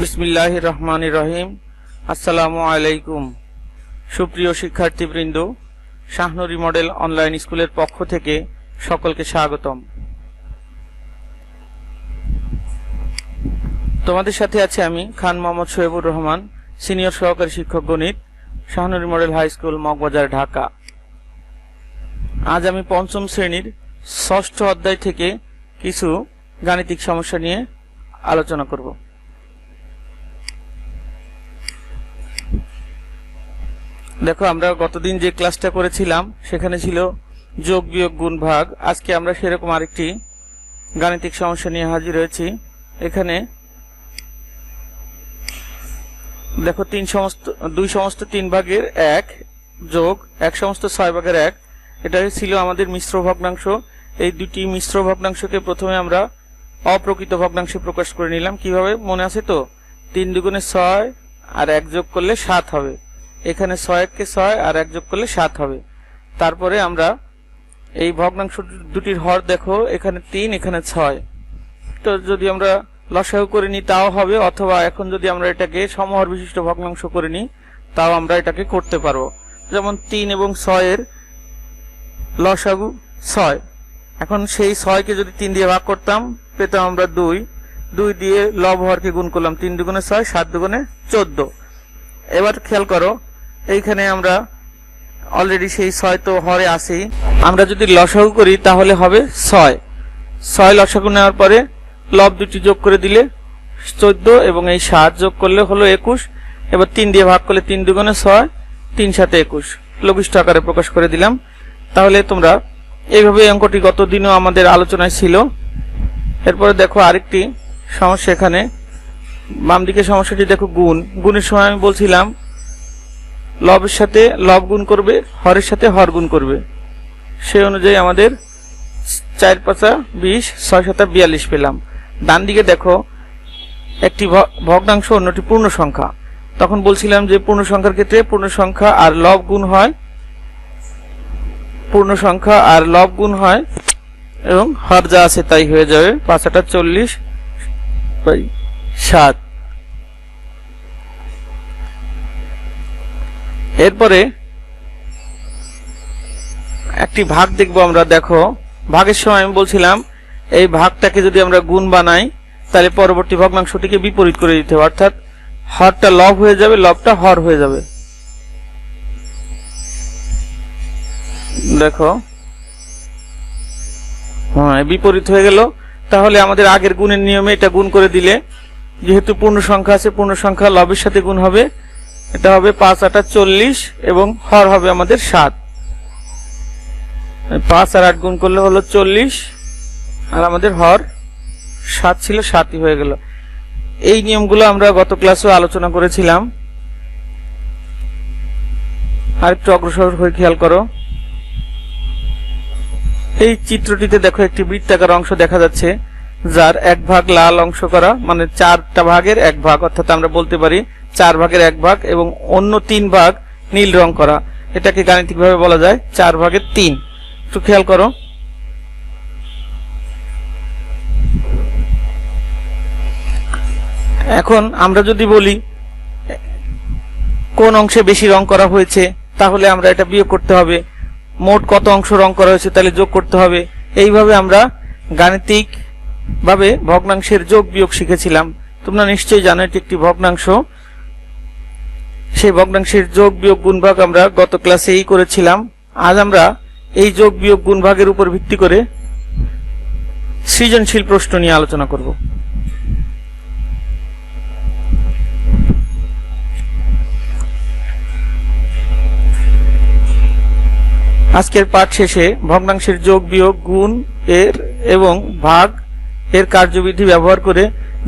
বিসমিল্লাহির রহমানির রহিম। আসসালামু আলাইকুম। সুপ্রিয় শিক্ষার্থীবৃন্দ, শাহনুরী মডেল অনলাইন স্কুলের পক্ষ থেকে সকলকে স্বাগতম। তোমাদের সাথে আছি আমি খান মোহাম্মদ শোয়েবুর রহমান, সিনিয়র সহকারী শিক্ষক গণিত, Shahnuri model high school, Moghbazar, Dhaka. আজ আমি পঞ্চম শ্রেণীর ষষ্ঠ অধ্যায় থেকে কিছু গাণিতিক সমস্যা নিয়ে আলোচনা করব। দেখো, আমরা গতদিন যে ক্লাসটা করেছিলাম সেখানে ছিল যোগ বিয়োগ গুণ ভাগ। আজকে আমরা সেরকম আরেকটি গাণিতিক সমস্যা নিয়ে হাজির হয়েছি। এখানে দেখো, দুই সমস্ত 3 ভাগের 1 যোগ 1 সমস্ত 6 ভাগের 1, এটা ছিল আমাদের মিশ্র ভগ্নাংশ। এই দুটি মিশ্র ভগ্নাংশকে প্রথমে আমরা অপ্রকৃত ভগ্নাংশে প্রকাশ করে নিলাম। কিভাবে মনে আছে তো? 3 দুগুণে 6 আর 1 যোগ করলে 7 হবে। এখানে 6 কে 6 আর 1 যোগ করলে 7 হবে। তারপরে আমরা এই ভগ্নাংশ দুটির হর দেখো, এখানে 3, এখানে 6। তো যদি আমরা লসাগু করে নিই তাও হবে, অথবা এখন যদি আমরা এটাকে সমহর বিশিষ্ট ভগ্নাংশ করে নিই তাও আমরা এটাকে করতে পারবো। যেমন 3 এবং 6 এর লসাগু 6। এখন সেই 6 কে যদি 3 দিয়ে ভাগ করতাম পেতাম আমরা 2। 2 দিয়ে লব হরকে গুণ করলাম, 3 দুগুণে 6, 7 দুগুণে 14। এবার খেয়াল করো, এইখানে আমরা অলরেডি সেই 6 তো হরে আসেই। আমরা যদি লসাগু করি তাহলে হবে 6 লসাগু নেওয়ার পরে লব দুটি যোগ করে দিলে 14 এবং এই 7 যোগ করলে হলো 21। এবার 3 দিয়ে ভাগ করলে 3 দুগুণে 6, 3 7 21, লঘিষ্ঠ আকারে প্রকাশ করে দিলাম। তাহলে তোমরা এইভাবে অঙ্কটি গত দিনও আমাদের আলোচনায় ছিল। এরপরে দেখো আরেকটি সমস্যা। এখানে বাম দিকে সমস্যাটি দেখো, গুণের সময় আমি বলছিলাম লবের সাথে লব গুণ করবে, হরের সাথে হর গুণ করবে। সেই অনুযায়ী আমাদের 4 5 20, 6 7 42 পেলাম। ডান দিকে দেখো, একটি ভগ্নাংশ অন্যটি পূর্ণ সংখ্যা। তখন বলছিলাম যে পূর্ণ সংখ্যার ক্ষেত্রে পূর্ণ সংখ্যা আর লব গুণ হয়, পূর্ণ সংখ্যা আর লব গুণ হয় এবং হর যা আছে তাই হয়ে যাবে। 5 8 40 7। এরপরে একটি ভাগ দেখবো আমরা। দেখো, ভাগের সময় আমি বলছিলাম এই ভাগটাকে যদি আমরা গুণ বানাই তাহলে পরবর্তী ভগ্নাংশটিকে বিপরীত করে দিতে হবে, অর্থাৎ হরটা লব হয়ে যাবে, লবটা হর হয়ে যাবে। দেখো, বিপরীত হয়ে গেল। তাহলে আমাদের আগের গুণের নিয়মে এটা গুণ করে দিলে, যেহেতু পূর্ণ সংখ্যা আছে, পূর্ণ সংখ্যা লবের সাথে গুণ হবে, এটা হবে 5 8 40 এবং হর হবে আমাদের 7। 5 আর 8 গুণ করলে হলো 40 আর আমাদের হর 7 ছিল, 7ই হয়ে গেল। এই নিয়মগুলো আমরা গত ক্লাসে আলোচনা করেছিলাম। আরেকটু অগ্রসর হয়ে খেয়াল করো, এই চিত্রটিতে দেখো একটি বৃত্তাকার অংশ দেখা যাচ্ছে, যার 1 ভাগ লাল অংশ করা, মানে 4টা ভাগের 1 ভাগ, অর্থাৎ আমরা বলতে পারি 4 ভাগের 1 ভাগ, এবং অন্য 3 ভাগ নীল রং করা। এটাকে গাণিতিকভাবে বলা যায় 4 ভাগের 3। একটু খেয়াল করো, এখন আমরা যদি বলি কোন অংশে বেশি রং করা হয়েছে, তাহলে আমরা এটা বিয়োগ করতে হবে। মোট কত অংশ রং করা হয়েছে তাহলে যোগ করতে হবে। এইভাবে আমরা গাণিতিক ভাবে ভগ্নাংশের যোগ বিয়োগ শিখেছিলাম। তোমরা নিশ্চয়ই জানো এটি একটি ভগ্নাংশ। সেই ভগ্নাংশের যোগ বিয়োগ গুণ ভাগ আমরা গত ক্লাসেই করেছিলাম। আজ আমরা এই যোগ বিয়োগ গুণ ভাগের উপর ভিত্তি করে সৃজনশীল প্রশ্ন নিয়ে আলোচনা করব। আজকের পাঠ শেষে ভগ্নাংশের যোগ বিয়োগ গুণ এর এবং ভাগ এর কার্যবিধি ব্যবহার করে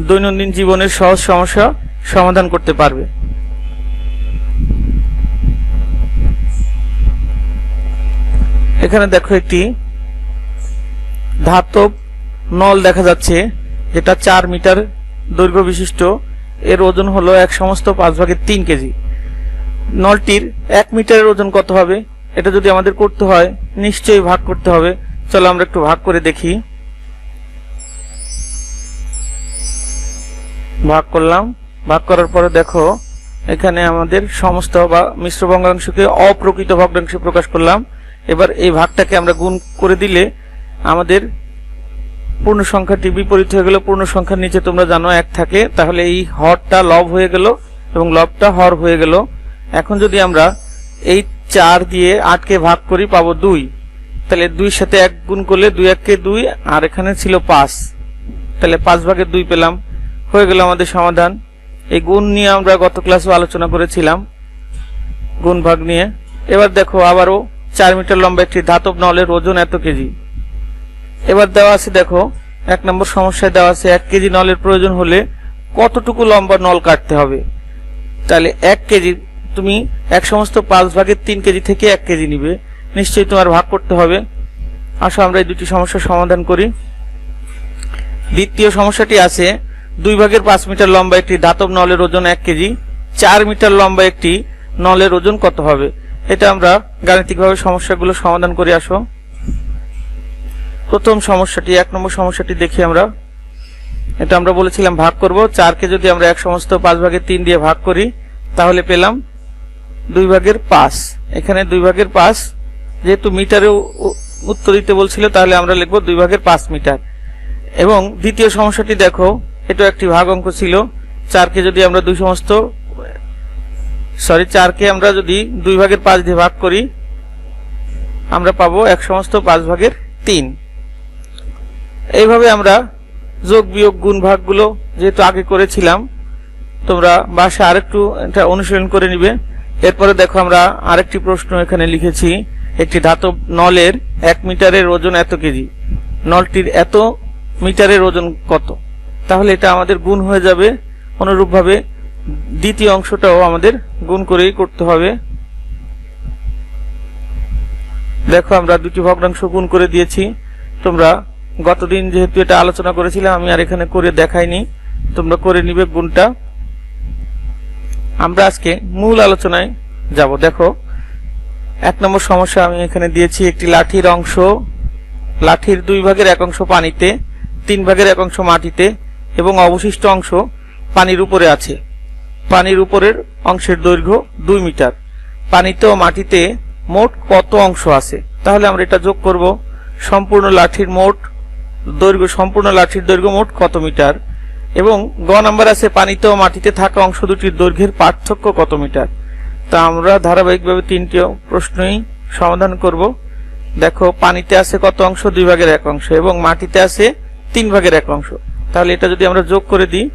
দৈনন্দিন জীবনের সহজ সমস্যা সমাধান করতে পারবে। এখানে দেখো একটি ধাতব নল দেখা যাচ্ছে, যেটা 4 মিটার দৈর্ঘ্য বিশিষ্ট। এর ওজন হলো 1 সমস্ত 5 ভাগের 3 কেজি। নলটির 1 মিটারের ওজন কত হবে? এটা যদি আমাদের করতে হয় নিশ্চয়ই ভাগ করতে হবে। চলো আমরা একটু ভাগ করে দেখি। ভাগ করলাম ভাগ করার পরে দেখো এখানে আমাদের সমস্ত বা মিশ্র ভগ্নাংশকে অপ্রকৃত ভগ্নাংশে প্রকাশ করলাম। এবার এই ভাগটাকে আমরা গুণ করে দিলে আমাদের পূর্ণ সংখ্যাটি বিপরীত হয়ে গেল। পূর্ণ সংখ্যার নিচে তোমরা জানো 1 থাকে, তাহলে এই হরটা লব হয়ে গেল এবং লবটা হর হয়ে গেল। এখন যদি আমরা এই 4 দিয়ে 8 কে ভাগ করি পাবো 2, তাহলে 2 এর সাথে 1 গুণ করলে 2 1 কে 2, আর এখানে ছিল 5, তাহলে 5 ভাগের 2 পেলাম। হয়ে গেল আমাদের সমাধান। এই গুণ নিয়ে আমরা গত ক্লাসে আলোচনা করেছিলাম, গুণ ভাগ নিয়ে। এবার দেখো আবারও 4 মিটার লম্বা একটি ধাতব নলের ওজন এত কেজি। এবার দেওয়া আছে, দেখো 1 নম্বর সমস্যায় দেওয়া আছে 1 কেজি নলের প্রয়োজন হলে কতটুকু লম্বা নল কাটতে হবে। তাহলে 1 কেজি তুমি 1/5 3 কেজি থেকে 1 কেজি নিবে, নিশ্চয়ই তোমার ভাগ করতে হবে। আসো আমরা এই দুটি সমস্যার সমাধান করি। দ্বিতীয় সমস্যাটি আছে 2/5 মিটার লম্বা একটি ধাতব নলের ওজন 1 কেজি, 4 মিটার লম্বা একটি নলের ওজন কত হবে। এটা আমরা গাণিতিকভাবে সমস্যাগুলো সমাধান করে আসো। প্রথম সমস্যাটি 1 নম্বর সমস্যাটি দেখি আমরা। এটা আমরা বলেছিলাম ভাগ করব। 4 কে যদি আমরা 1/5 দিয়ে ভাগ করি তাহলে পেলাম 2/5। এখানে 2/5, যেহেতু মিটারে উত্তর দিতে বলছিল তাহলে আমরা লিখব 2/5 মিটার। এবং দ্বিতীয় সমস্যাটি দেখো, এটা একটি ভাগ অঙ্ক ছিল। 4 কে যদি আমরা 4 কে আমরা যদি 2/5 দিয়ে ভাগ করি আমরা পাবো 1/5/3। এইভাবে আমরা যোগ বিয়োগ গুণ ভাগগুলো যেহেতু আগে করেছিলাম, তোমরা বাসায় আরেকটু এটা অনুশীলন করে নিবে। এরপরে দেখো আমরা আরেকটি প্রশ্ন এখানে লিখেছি, একটি ধাতব নলের 1 মিটারের ওজন এত কেজি, নলটির এত মিটারের ওজন কত। তাহলে এটা আমাদের গুণ হয়ে যাবে। অনুরূপভাবে দ্বিতীয় অংশটাও আমাদের গুণ করেই করতে হবে। দেখো আমরা দুটি ভগ্নাংশ গুণ করে দিয়েছি। তোমরা গতদিন যেহেতু এটা আলোচনা করেছিলাম, আমি আর এখানে করে দেখাইনি, তোমরা করে নিবে গুণটা। আমরা আজকে মূল আলোচনায় যাব। দেখো 1 নম্বর সমস্যা আমি এখানে দিয়েছি, একটি লাঠির অংশ, লাঠির 2/1 অংশ পানিতে, 3/1 অংশ মাটিতে এবং অবশিষ্ট অংশ পানির উপরে আছে। পানির উপরের অংশের দৈর্ঘ্য 2 মিটার। পানিতে ও মাটিতে মোট কত অংশ আছে। তাহলে আমরা এটা যোগ করব। সম্পূর্ণ লাঠির দৈর্ঘ্য মোট কত মিটার, এবং গ নাম্বার আছে পানিতে ও মাটিতে থাকা অংশ দুটির দৈর্ঘ্যের পার্থক্য কত মিটার। তা আমরা ধারাবাহিকভাবে 3টি প্রশ্নই সমাধান করব। দেখো পানিতে আছে কত অংশ, 2/1 অংশ, এবং মাটিতে আছে 3/1 অংশ। তাহলে এটা যদি আমরা যোগ করে দিই,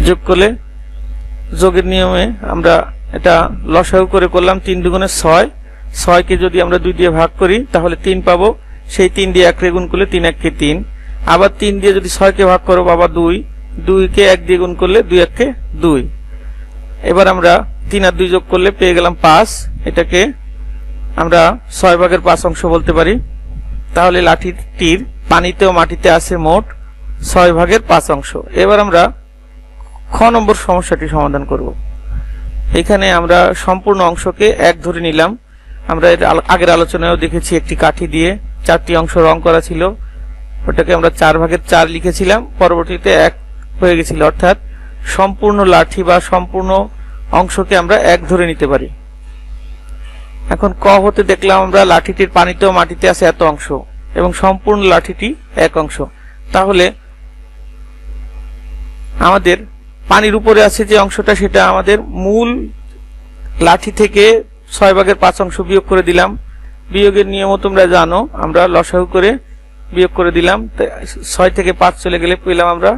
যোগ করলে যোগের নিয়মে আমরা এটা লসাগু করে করলাম। 3 দুগুণে 6, 6 কে যদি আমরা 2 দিয়ে ভাগ করি তাহলে 3 পাবো। সেই 3 দিয়ে 1 রে গুণ করলে 3 1 কে 3, আবার 3 দিয়ে যদি 6 কে ভাগ করো বাবা 2, 2 কে 1 দিয়ে গুণ করলে 2 1 কে 2। এবার আমরা 3 আর 2 যোগ করলে পেয়ে গেলাম 5। এটাকে আমরা 6/5 অংশ বলতে পারি। তাহলে লাঠিটির পানিতে ও মাটিতে আছে মোট 6/5 অংশ। এবার আমরা খ নম্বর সমস্যাটি সমাধান করব। এখানে আমরা সম্পূর্ণ অংশকে 1 ধরে নিলাম। আমরা এর আগের আলোচনায়ও দেখেছি একটি কাঠি দিয়ে 4টি অংশ রং করা ছিল, ওটাকে আমরা 4/4 লিখেছিলাম, পরবর্তীতে 1 হয়ে গেছিল। অর্থাৎ সম্পূর্ণ লাঠি বা সম্পূর্ণ অংশকে আমরা 1 ধরে নিতে পারি। এখন ক হতে দেখলাম আমরা লাঠিটির পানিতে ও মাটিতে আছে এত অংশ এবং সম্পূর্ণ লাঠিটি 1 অংশ। তাহলে আমাদের পানির উপরে আছে যে অংশটা, সেটা আমাদের মূল লাঠি থেকে 6/5 অংশ বিয়োগ করে দিলাম। বিয়োগের নিয়মও তোমরা জানো, আমরা লসাগু করে বিয়োগ করে দিলাম। 6 থেকে 5 চলে গেলে পেলাম আমরা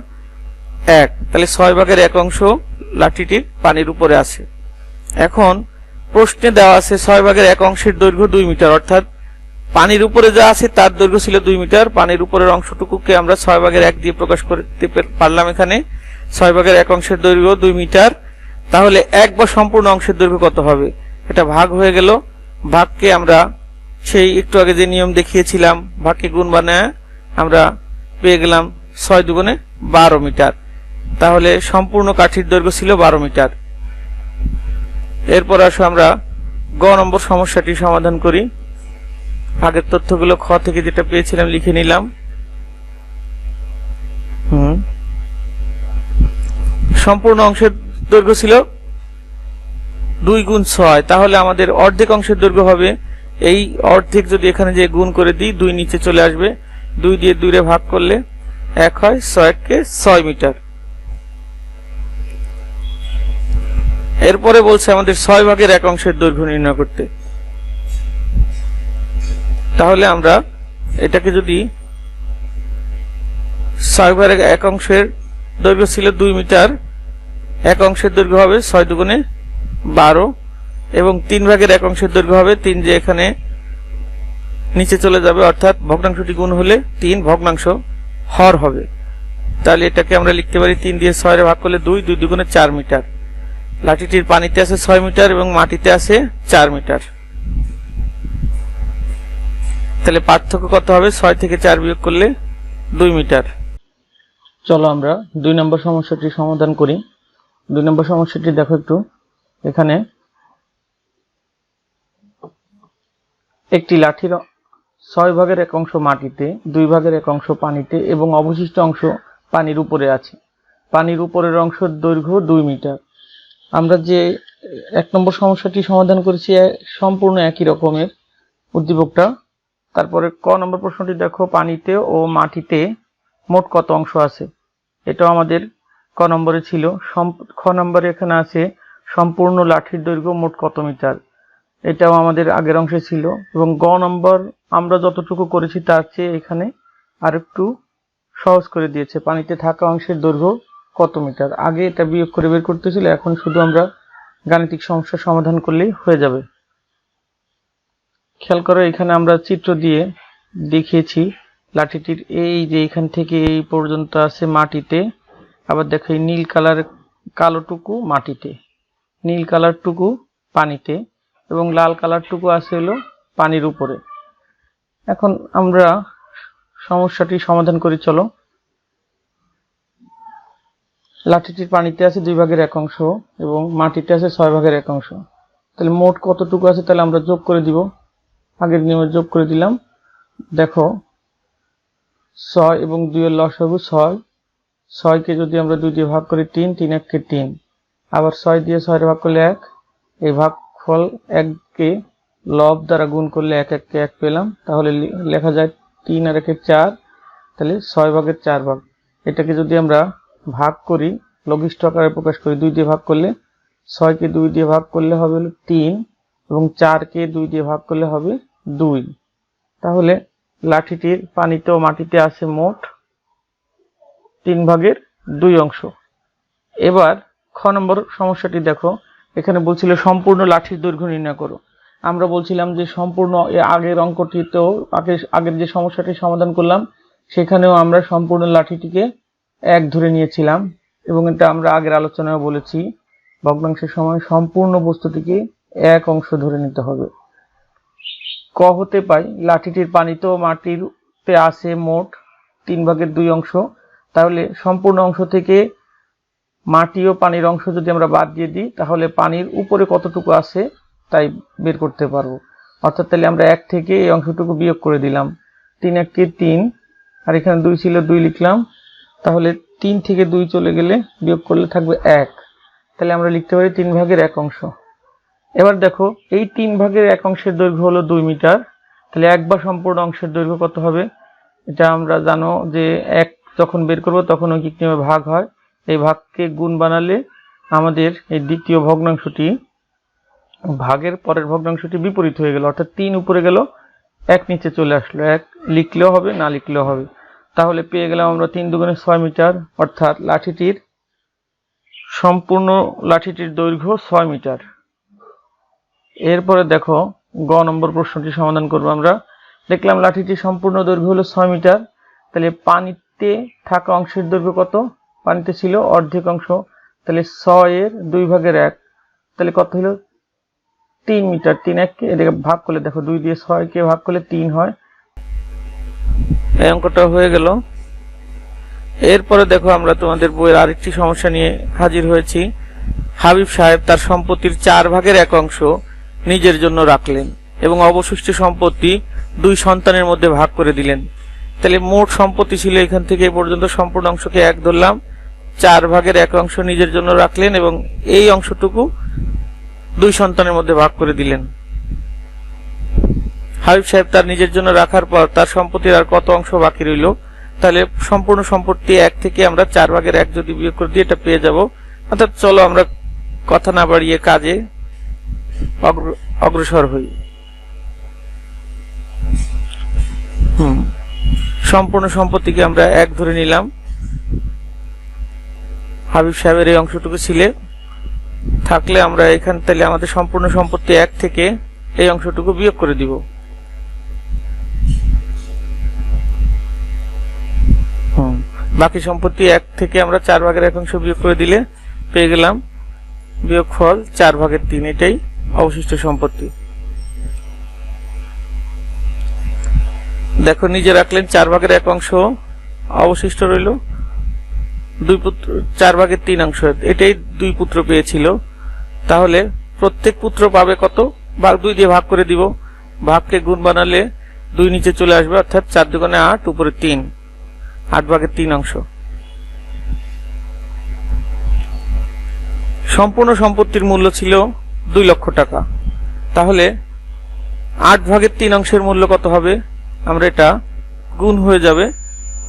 1। তাহলে 6/1 অংশ লাঠিটির পানির উপরে আছে। এখন প্রশ্নে দেওয়া আছে 6/1 অংশের দৈর্ঘ্য 2 মিটার, অর্থাৎ পানির উপরে যা আছে তার দৈর্ঘ্য ছিল 2 মিটার। পানির উপরের অংশটুকুকে আমরা 6/1 দিয়ে প্রকাশ করতে পারলাম। এখানে 6/1 অংশের দৈর্ঘ্য 2 মিটার। তাহলে 1 বা সম্পূর্ণ অংশের দৈর্ঘ্য কত হবে। এটা ভাগ হয়ে গেল। ভাগকে আমরা সেই একটু আগে যে নিয়ম দেখিয়েছিলাম, ভাগকে গুণ বানায় আমরা পেয়ে গেলাম 6 দুগুণে 12 মিটার। তাহলে সম্পূর্ণ কাঠির দৈর্ঘ্য ছিল 12 মিটার। এরপর আসো আমরা গ নম্বর সমস্যাটি সমাধান করি। আগের তথ্যগুলো খ থেকে যেটা পেয়েছিলাম লিখে নিলাম। সম্পূর্ণ অংশের দৈর্ঘ্য ছিল 2 গুণ 6, তাহলে আমাদের অর্ধেক অংশের দৈর্ঘ্য হবে এই অর্ধেক, যদি এখানে যে গুণ করে দিই 2 নিচে চলে আসবে, 2 দিয়ে 2 রে ভাগ করলে 1 হয়, 6 কে 6 মিটার। এরপরে বলছে আমাদের 6 ভাগের 1 অংশের দৈর্ঘ্য নির্ণয় করতে। তাহলে আমরা এটাকে যদি 6 ভাগের 1 অংশের দৈর্ঘ্য ছিল 2 মিটার, 1 অংশের দৈর্ঘ্য হবে 6 দুগুণে 12, এবং 3 ভাগের 1 অংশের দৈর্ঘ্য হবে 3, যে এখানে নিচে চলে যাবে, অর্থাৎ ভগ্নাংশটি গুণ হলে 3 ভগ্নাংশ হর হবে। তাহলে এটাকে আমরা লিখতে পারি 3 দিয়ে 6 এর ভাগ করলে 2, 2 দুগুণে 4 মিটার। লাঠিটির পানিতে আছে 6 মিটার এবং মাটিতে আছে 4 মিটার। তাহলে পার্থক্য কত হবে? 6 থেকে 4 বিয়োগ করলে 2 মিটার। চলো আমরা 2 নম্বর সমস্যাটি সমাধান করি। 2 নম্বর সমস্যাটি দেখো একটু, এখানে একটি লাঠির 6 ভাগের 1 অংশ মাটিতে, 2 ভাগের 1 অংশ পানিতে এবং অবশিষ্ট অংশ পানির উপরে আছে। পানির উপরের অংশের দৈর্ঘ্য 2 মিটার। আমরা যে 1 নম্বর সমস্যাটি সমাধান করেছি সম্পূর্ণ একই রকমের উদ্দীপকটা। তারপরে ক নম্বর প্রশ্নটি দেখো, পানিতে ও মাটিতে মোট কত অংশ আছে। এটাও আমাদের ক নম্বরে ছিল। খ নম্বরে এখানে আছে সম্পূর্ণ লাঠির দৈর্ঘ্য মোট কত মিটার, এটাও আমাদের আগের অংশে ছিল। এবং গ নম্বর আমরা যতটুকু করেছি তার চেয়ে এখানে আরেকটু সহজ করে দিয়েছে, পানিতে থাকা অংশের দৈর্ঘ্য কত মিটার। আগে এটা বিয়োগ করে বের করতে ছিল, এখন শুধু আমরা গাণিতিক সমস্যা সমাধান করলেই হয়ে যাবে। খেয়াল করো, এখানে আমরা চিত্র দিয়ে দেখিয়েছি লাঠিটির এই যে এখান থেকে এই পর্যন্ত আছে মাটিতে, আবার দেখো এই নীল কালার কালোটুকু মাটিতে, নীল কালারটুকু পানিতে, এবং লাল কালারটুকু আছে হলো পানির উপরে। এখন আমরা সমস্যাটি সমাধান করি, চলো। লাঠিটির পানিতে আছে 2 ভাগের 1 অংশ এবং মাটিতে আছে 6 ভাগের 1 অংশ। তাহলে মোট কতটুকু আছে, তাহলে আমরা যোগ করে দিব। আগের নিয়মে যোগ করে দিলাম। দেখো 6 এবং 2 এর লসাগু 6, 6 কে যদি আমরা 2 দিয়ে ভাগ করি 3, 3 1 কে 3, আবার 6 দিয়ে 6 এর ভাগ করলে 1, এই ভাগফল 1 কে লব দ্বারা গুণ করলে 1 1 কে 1 পেলাম। তাহলে লেখা যায় 3 আর 1 এ 4, তাহলে 6 ভাগের 4 ভাগ। এটাকে যদি আমরা ভাগ করি, লঘিষ্ঠ আকারে প্রকাশ করি, 2 দিয়ে ভাগ করলে 6 কে 2 দিয়ে ভাগ করলে হবে 3, এবং 4 কে 2 দিয়ে ভাগ করলে হবে 2। তাহলে লাঠিটির পানিতে ও মাটিতে আছে মোট 3 ভাগের 2 অংশ। এবার খ নম্বর সমস্যাটি দেখো, এখানে বলছিল সম্পূর্ণ লাঠির দৈর্ঘ্য নির্ণয় করো। আমরা বলছিলাম যে সম্পূর্ণ আগের অঙ্কটিতেও আগের যে সমস্যাটি সমাধান করলাম সেখানেও আমরা সম্পূর্ণ লাঠিটিকে 1 ধরে নিয়েছিলাম, এবং এটা আমরা আগের আলোচনায় বলেছি ভগ্নাংশের সময় সম্পূর্ণ বস্তুটিকে 1 অংশ ধরে নিতে হবে। ক হতে পাই লাঠিটির পানিতে ও মাটিতে আছে মোট 3 ভাগের 2 অংশ। তাহলে সম্পূর্ণ অংশ থেকে মাটি ও পানির অংশ যদি আমরা বাদ দিয়ে দিই, তাহলে পানির উপরে কতটুকু আছে তাই বের করতে পারবো। অর্থাৎ তাহলে আমরা 1 থেকে এই অংশটুকু বিয়োগ করে দিলাম। 3 1 কে 3, আর এখানে 2 ছিল 2 লিখলাম। তাহলে 3 থেকে 2 চলে গেলে বিয়োগ করলে থাকবে 1, তাহলে আমরা লিখতে পারি 3 ভাগের 1 অংশ। এবার দেখো এই 3 ভাগের 1 অংশের দৈর্ঘ্য হলো 2 মিটার। তাহলে 1 বা সম্পূর্ণ অংশের দৈর্ঘ্য কত হবে, এটা আমরা জানো যে 1 যখন বের করব তখন ঐকিক নিয়মে ভাগ হয়। এই ভাগকে গুণ বানালে আমাদের এই দ্বিতীয় ভগ্নাংশটি, ভাগের পরের ভগ্নাংশটি বিপরীত হয়ে গেল, অর্থাৎ 3 উপরে গেল, 1 নিচে চলে আসলো। 1 লিখলেও হবে, না লিখলেও হবে। তাহলে পেয়ে গেলাম আমরা 3 দুগুণে 6 মিটার, অর্থাৎ সম্পূর্ণ লাঠিটির দৈর্ঘ্য 6 মিটার। এরপরে দেখো গ নম্বর প্রশ্নটি সমাধান করব আমরা। দেখলাম লাঠিটির সম্পূর্ণ দৈর্ঘ্য হলো 6 মিটার। তাহলে পানিতে থাকা অংশের দৈর্ঘ্য কত? পানিতে ছিল অর্ধেক অংশ, তাহলে 6 এর 2 ভাগের 1, তাহলে কত হলো 3 মিটার। 3 1 কে এদিকে ভাগ করলে দেখো 2 দিয়ে 6 কে ভাগ করলে 3 হয়। এই অঙ্কটা হয়ে গেল। এরপরে দেখো আমরা তোমাদের বইয়ের আরেকটি সমস্যা নিয়ে হাজির হয়েছি। হাবিব সাহেব তার সম্পত্তির 4 ভাগের 1 অংশ নিজের জন্য রাখলেন এবং অবশিষ্ট সম্পত্তি 2 সন্তানের মধ্যে ভাগ করে দিলেন। তাহলে মোট সম্পত্তি ছিল এখান থেকে এই পর্যন্ত সম্পূর্ণ অংশকে 1 ধরলাম, 4/1 অংশ নিজের জন্য রাখলেন এবং এই অংশটুকু 2 সন্তানের মধ্যে ভাগ করে দিলেন। হাবিব সাহেব তার নিজের জন্য রাখার পর তার সম্পত্তির আর কত অংশ বাকি রইল? তাহলে সম্পূর্ণ সম্পত্তি 1 থেকে আমরা 4/1 যদি বিয়োগ করে দিই এটা পেয়ে যাব। অর্থাৎ চলো আমরা কথা না বাড়িয়ে কাজে অগ্রসর হই। সম্পূর্ণ সম্পত্তিকে আমরা 1 ধরে নিলাম। হাবিব সাহেবের এই অংশটুকু ছিলে থাকলে আমরা এখান তাহলে আমাদের সম্পূর্ণ সম্পত্তি 1 থেকে এই অংশটুকু বিয়োগ করে দিব। বাকি সম্পত্তি 1 থেকে আমরা 4/1 অংশ বিয়োগ করে দিলে পেয়ে গেলাম বিয়োগফল 4/3। এটাই অবশিষ্ট সম্পত্তি। দেখো নিজে রাখলেন 4/1 অংশ, অবশিষ্ট রইল 2 পুত্র, 4/3 অংশ। এটাই 2 পুত্র পেয়েছিল। তাহলে প্রত্যেক পুত্র পাবে কত? 2 দিয়ে ভাগ করে দিব। ভাগকে গুণ বানালে 2 নিচে চলে আসবে, অর্থাৎ 4 দুগুণে 8, উপরে 3, 8/3 অংশ। সম্পূর্ণ সম্পত্তির মূল্য ছিল 2 লক্ষ টাকা। তাহলে 8/3 অংশের মূল্য কত হবে? আমরা এটা গুণ হয়ে যাবে,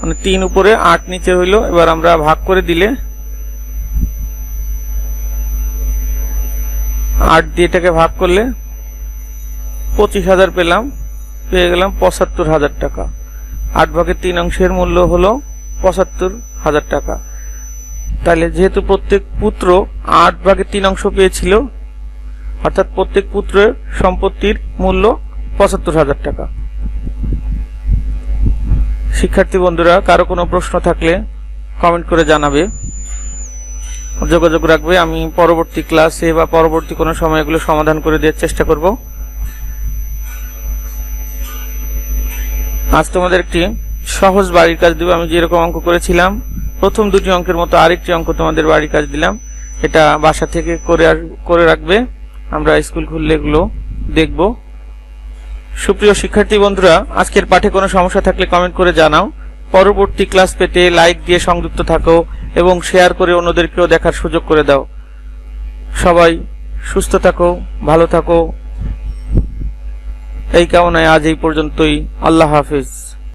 মানে 3 উপরে 8 নিচে হইল। এবার আমরা ভাগ করে দিলে 8 দিয়ে এটাকে ভাগ করলে 25,000 পেলাম, পেয়ে গেলাম 75,000 টাকা। 8/3 অংশের মূল্য হলো 75,000 টাকা। তাহলে যেহেতু প্রত্যেক পুত্র 8/3 অংশ পেয়েছিল, অর্থাৎ প্রত্যেক পুত্রের সম্পত্তির মূল্য 75,000 টাকা। শিক্ষার্থী বন্ধুরা, কারো কোনো প্রশ্ন থাকলে কমেন্ট করে জানাবে, যোগাযোগ রাখবে। আমি পরবর্তী ক্লাসে বা পরবর্তী কোনো সময় এগুলো সমাধান করে দেওয়ার চেষ্টা করব। আজ তোমাদের একটি সহজ বাড়ির কাজ দেব। আমি যেরকম অঙ্ক করেছিলাম প্রথম 2টি অঙ্কের মতো আরেকটি অঙ্ক তোমাদের বাড়ির কাজ দিলাম। এটা বাসা থেকে করে রাখবে, আমরা স্কুল খুললে এগুলো দেখব। সুপ্রিয় শিক্ষার্থী বন্ধুরা, আজকের পাঠে কোনো সমস্যা থাকলে কমেন্ট করে জানাও। পরবর্তী ক্লাস পেতে লাইক দিয়ে সংযুক্ত থাকো এবং শেয়ার করে অন্যদেরকেও দেখার সুযোগ করে দাও। সবাই সুস্থ থাকো, ভালো থাকো, এই কামনায় আজ এই পর্যন্তই। আল্লাহ হাফেজ।